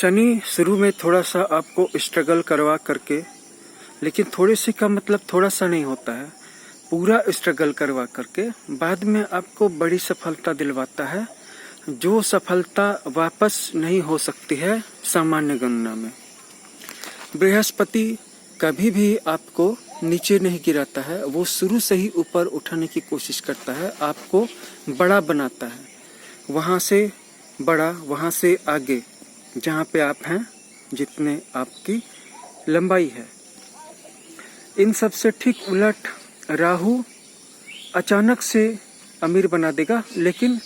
शनि शुरू में थोड़ा सा आपको स्ट्रगल करवा करके, लेकिन थोड़े से का मतलब थोड़ा सा नहीं होता है, पूरा स्ट्रगल करवा करके बाद में आपको बड़ी सफलता दिलवाता है, जो सफलता वापस नहीं हो सकती है सामान्य गणना में। बृहस्पति कभी भी आपको नीचे नहीं गिराता है, वो शुरू से ही ऊपर उठाने की कोशिश करता है, आपको बड़ा बनाता है, वहाँ से बड़ा, वहाँ से आगे जहाँ पे आप हैं, जितने आपकी लंबाई है। इन सब से ठीक उलट राहु अचानक से अमीर बना देगा, लेकिन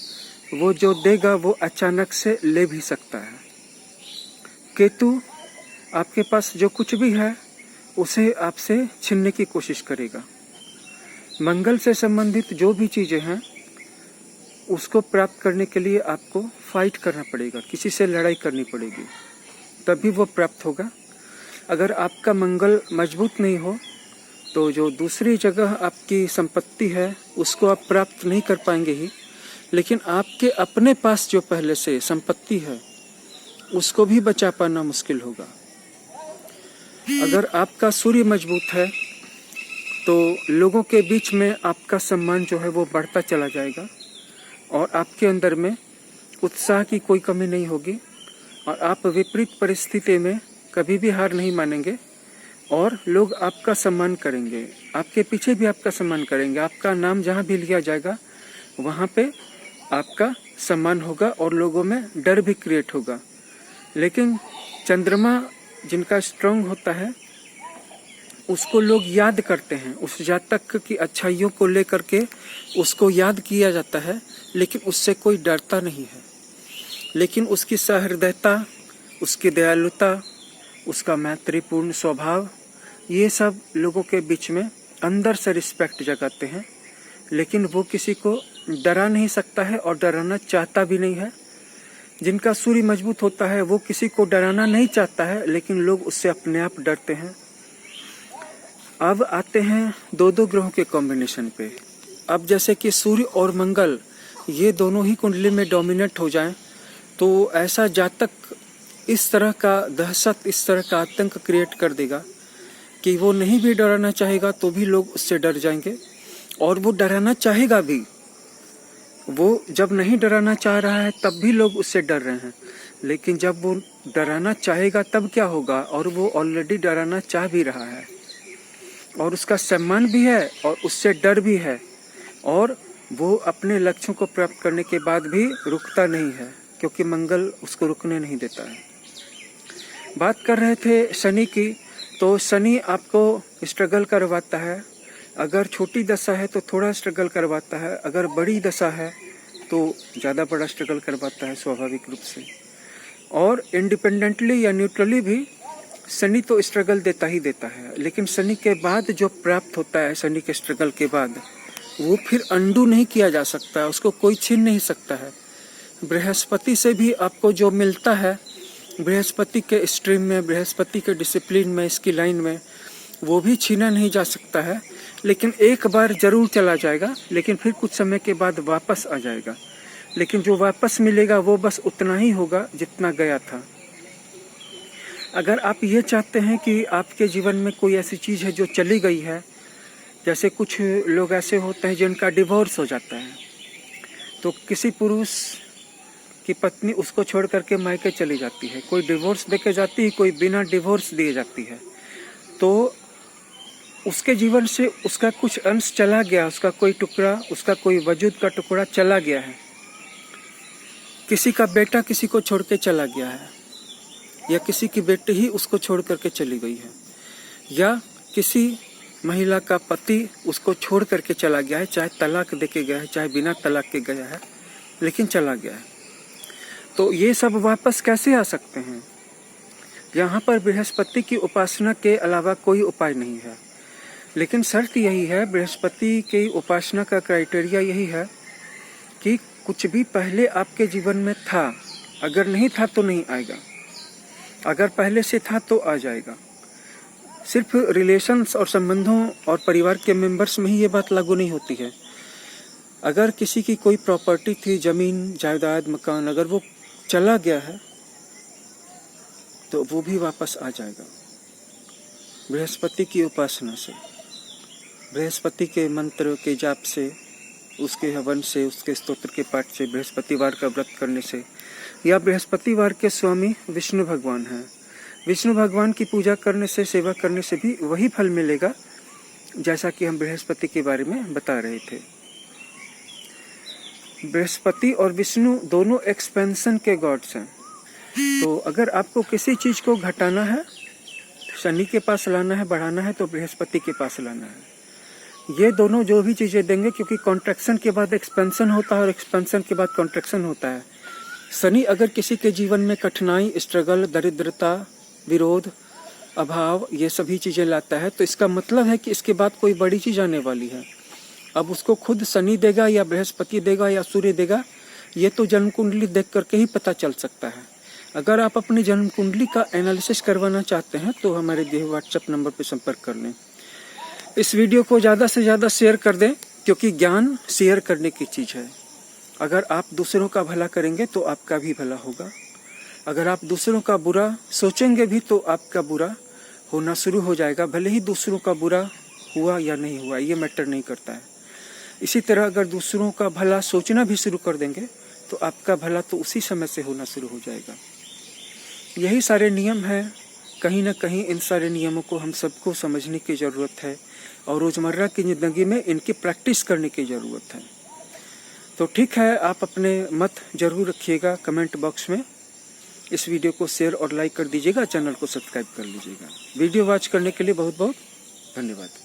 वो जो देगा वो अचानक से ले भी सकता है। केतु आपके पास जो कुछ भी है उसे आपसे छीनने की कोशिश करेगा। मंगल से संबंधित जो भी चीज़ें हैं उसको प्राप्त करने के लिए आपको फाइट करना पड़ेगा, किसी से लड़ाई करनी पड़ेगी, तभी वो प्राप्त होगा। अगर आपका मंगल मजबूत नहीं हो तो जो दूसरी जगह आपकी संपत्ति है उसको आप प्राप्त नहीं कर पाएंगे ही, लेकिन आपके अपने पास जो पहले से संपत्ति है उसको भी बचा पाना मुश्किल होगा। अगर आपका सूर्य मजबूत है तो लोगों के बीच में आपका सम्मान जो है वो बढ़ता चला जाएगा और आपके अंदर में उत्साह की कोई कमी नहीं होगी और आप विपरीत परिस्थिति में कभी भी हार नहीं मानेंगे और लोग आपका सम्मान करेंगे, आपके पीछे भी आपका सम्मान करेंगे। आपका नाम जहाँ भी लिया जाएगा वहाँ पे आपका सम्मान होगा और लोगों में डर भी क्रिएट होगा। लेकिन चंद्रमा जिनका स्ट्रांग होता है उसको लोग याद करते हैं, उस जातक की अच्छाइयों को लेकर के उसको याद किया जाता है, लेकिन उससे कोई डरता नहीं है। लेकिन उसकी सहृदयता, उसकी दयालुता, उसका मैत्रीपूर्ण स्वभाव, ये सब लोगों के बीच में अंदर से रिस्पेक्ट जगाते हैं, लेकिन वो किसी को डरा नहीं सकता है और डराना चाहता भी नहीं है। जिनका सूर्य मजबूत होता है वो किसी को डराना नहीं चाहता है, लेकिन लोग उससे अपने आप डरते हैं। अब आते हैं दो दो ग्रहों के कॉम्बिनेशन पे। अब जैसे कि सूर्य और मंगल ये दोनों ही कुंडली में डोमिनेट हो जाएं तो ऐसा जातक इस तरह का दहशत, इस तरह का आतंक क्रिएट कर देगा कि वो नहीं भी डराना चाहेगा तो भी लोग उससे डर जाएंगे, और वो डराना चाहेगा भी। वो जब नहीं डराना चाह रहा है तब भी लोग उससे डर रहे हैं, लेकिन जब वो डराना चाहेगा तब क्या होगा, और वो ऑलरेडी डराना चाह भी रहा है और उसका सम्मान भी है और उससे डर भी है, और वो अपने लक्ष्यों को प्राप्त करने के बाद भी रुकता नहीं है, क्योंकि मंगल उसको रुकने नहीं देता है। बात कर रहे थे शनि की, तो शनि आपको स्ट्रगल करवाता है। अगर छोटी दशा है तो थोड़ा स्ट्रगल करवाता है, अगर बड़ी दशा है तो ज़्यादा बड़ा स्ट्रगल करवाता है स्वाभाविक रूप से। और इंडिपेंडेंटली या न्यूट्रली भी शनि तो स्ट्रगल देता ही देता है, लेकिन शनि के बाद जो प्राप्त होता है, शनि के स्ट्रगल के बाद, वो फिर अंडू नहीं किया जा सकता है, उसको कोई छीन नहीं सकता है। बृहस्पति से भी आपको जो मिलता है, बृहस्पति के स्ट्रीम में, बृहस्पति के डिसिप्लिन में, इसकी लाइन में, वो भी छीना नहीं जा सकता है। लेकिन एक बार जरूर चला जाएगा, लेकिन फिर कुछ समय के बाद वापस आ जाएगा। लेकिन जो वापस मिलेगा वो बस उतना ही होगा जितना गया था। अगर आप ये चाहते हैं कि आपके जीवन में कोई ऐसी चीज़ है जो चली गई है, जैसे कुछ लोग ऐसे होते हैं जिनका डिवोर्स हो जाता है, तो किसी पुरुष की पत्नी उसको छोड़ करके मायके चली जाती है, कोई डिवोर्स देके जाती है, कोई बिना डिवोर्स दिए जाती है, तो उसके जीवन से उसका कुछ अंश चला गया, उसका कोई टुकड़ा, उसका कोई वजूद का टुकड़ा चला गया है। किसी का बेटा किसी को छोड़ के चला गया है, या किसी की बेटी ही उसको छोड़ करके चली गई है, या किसी महिला का पति उसको छोड़ करके चला गया है, चाहे तलाक देके गया है, चाहे बिना तलाक के गया है, लेकिन चला गया है। तो ये सब वापस कैसे आ सकते हैं? यहाँ पर बृहस्पति की उपासना के अलावा कोई उपाय नहीं है, लेकिन शर्त यही है, बृहस्पति की उपासना का क्राइटेरिया यही है कि कुछ भी पहले आपके जीवन में था, अगर नहीं था तो नहीं आएगा, अगर पहले से था तो आ जाएगा। सिर्फ रिलेशंस और संबंधों और परिवार के मेंबर्स में ही ये बात लागू नहीं होती है। अगर किसी की कोई प्रॉपर्टी थी, जमीन जायदाद मकान, अगर वो चला गया है तो वो भी वापस आ जाएगा। बृहस्पति की उपासना से, बृहस्पति के मंत्र के जाप से, उसके हवन से, उसके स्तोत्र के पाठ से, बृहस्पतिवार का व्रत करने से, या बृहस्पतिवार के स्वामी विष्णु भगवान हैं, विष्णु भगवान की पूजा करने से, सेवा करने से भी वही फल मिलेगा जैसा कि हम बृहस्पति के बारे में बता रहे थे। बृहस्पति और विष्णु दोनों एक्सपेंशन के गॉड्स हैं। तो अगर आपको किसी चीज को घटाना है, शनि के पास लाना है, बढ़ाना है, तो बृहस्पति के पास लाना है। ये दोनों जो भी चीजें देंगे, क्योंकि कॉन्ट्रैक्शन के बाद एक्सपेंशन होता है और एक्सपेंशन के बाद कॉन्ट्रैक्शन होता है। शनि अगर किसी के जीवन में कठिनाई, स्ट्रगल, दरिद्रता, विरोध, अभाव, ये सभी चीजें लाता है, तो इसका मतलब है कि इसके बाद कोई बड़ी चीज आने वाली है। अब उसको खुद शनि देगा या बृहस्पति देगा या सूर्य देगा, ये तो जन्म कुंडली देख करके ही पता चल सकता है। अगर आप अपनी जन्म कुंडली का एनालिसिस करवाना चाहते हैं तो हमारे दिए व्हाट्सएप नंबर पर संपर्क कर लें। इस वीडियो को ज़्यादा से ज़्यादा शेयर कर दें, क्योंकि ज्ञान शेयर करने की चीज़ है। अगर आप दूसरों का भला करेंगे तो आपका भी भला होगा। अगर आप दूसरों का बुरा सोचेंगे भी तो आपका बुरा होना शुरू हो जाएगा। भले ही दूसरों का बुरा हुआ या नहीं हुआ, ये मैटर नहीं करता है। इसी तरह अगर दूसरों का भला सोचना भी शुरू कर देंगे तो आपका भला तो उसी समय से होना शुरू हो जाएगा। यही सारे नियम हैं। कहीं ना कहीं इन सारे नियमों को हम सबको समझने की ज़रूरत है और रोज़मर्रा की ज़िंदगी में इनकी प्रैक्टिस करने की ज़रूरत है। तो ठीक है, आप अपने मत ज़रूर रखिएगा कमेंट बॉक्स में। इस वीडियो को शेयर और लाइक कर दीजिएगा, चैनल को सब्सक्राइब कर लीजिएगा। वीडियो वॉच करने के लिए बहुत बहुत धन्यवाद।